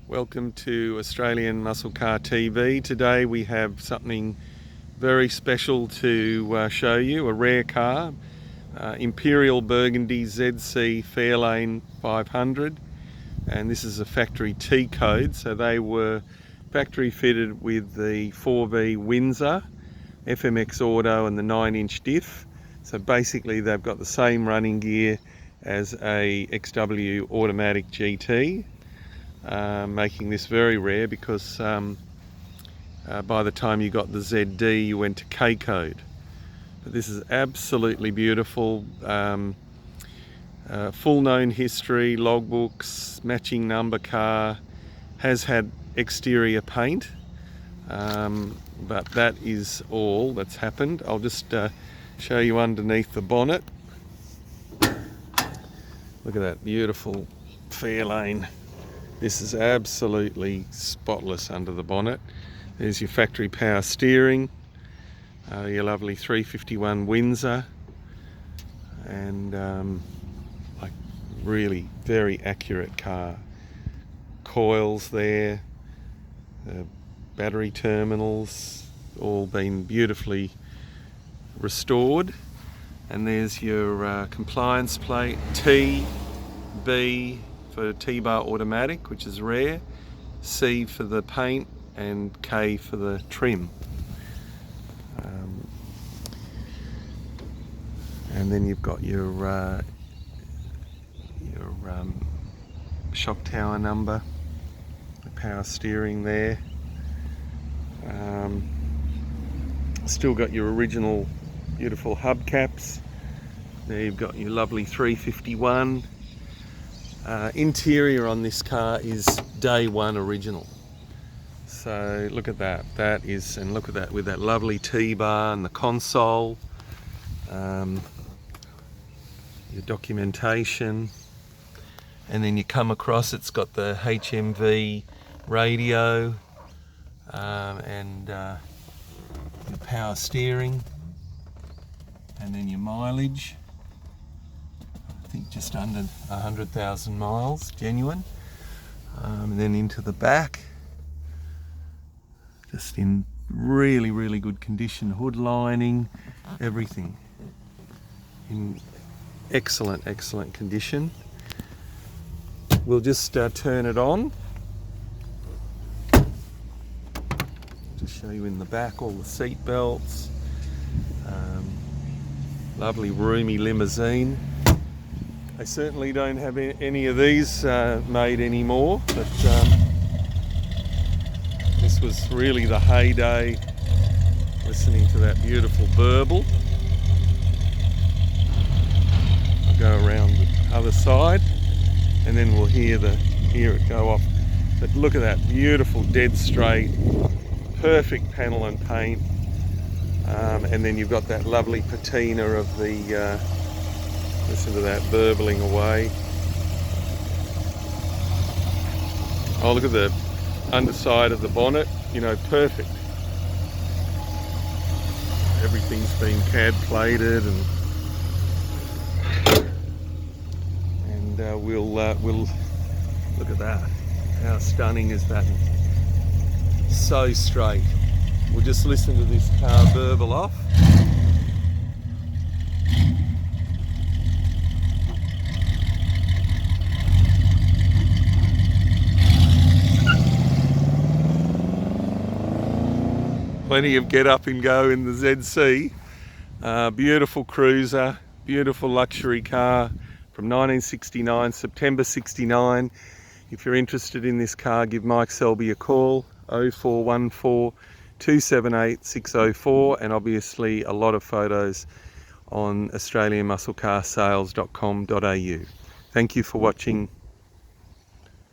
Welcome to Australian Muscle Car TV. Today we have something very special to show you, a rare car, Imperial Burgundy ZC Fairlane 500, and this is a factory T code, so they were factory fitted with the 4V Windsor, FMX Auto and the 9-inch diff. So basically they've got the same running gear as a XW automatic GT. Making this very rare because by the time you got the ZD you went to K code. But this is absolutely beautiful, full known history, logbooks, matching number car, has had exterior paint, but that is all that's happened. I'll just show you underneath the bonnet. Look at that beautiful Fairlane. This is absolutely spotless under the bonnet. There's your factory power steering, your lovely 351 Windsor, and like really very accurate car. Coils there, battery terminals, all been beautifully restored. And there's your compliance plate, T, B, for T-bar automatic, which is rare, C for the paint, and K for the trim. And then you've got your shock tower number, the power steering there. Still got your original beautiful hubcaps. There you've got your lovely 351. Interior on this car is day one original. So look at that. That is, and look at that with that lovely T-bar and the console. Your documentation. And then you come across, it's got the HMV radio and your power steering. And then your mileage. I think just under 100,000 miles, genuine. And then into the back, just in really good condition. Hood lining, everything in excellent condition. We'll just turn it on. Just show you in the back all the seat belts. Lovely roomy limousine. They certainly don't have any of these made anymore, but this was really the heyday, listening to that beautiful burble. I'll go around the other side and then we'll hear it go off. But look at that beautiful dead straight, perfect panel and paint, and then you've got that lovely patina of the listen to that burbling away. Oh, look at the underside of the bonnet, you know, perfect. Everything's been CAD plated, and we'll look at that. How stunning is that? So straight. We'll just listen to this car burble off. Plenty of get up and go in the ZC. Beautiful cruiser, beautiful luxury car from 1969, September 69. If you're interested in this car, give Mike Selby a call, 0414 278 604, and obviously a lot of photos on australianmusclecarsales.com.au. Thank you for watching.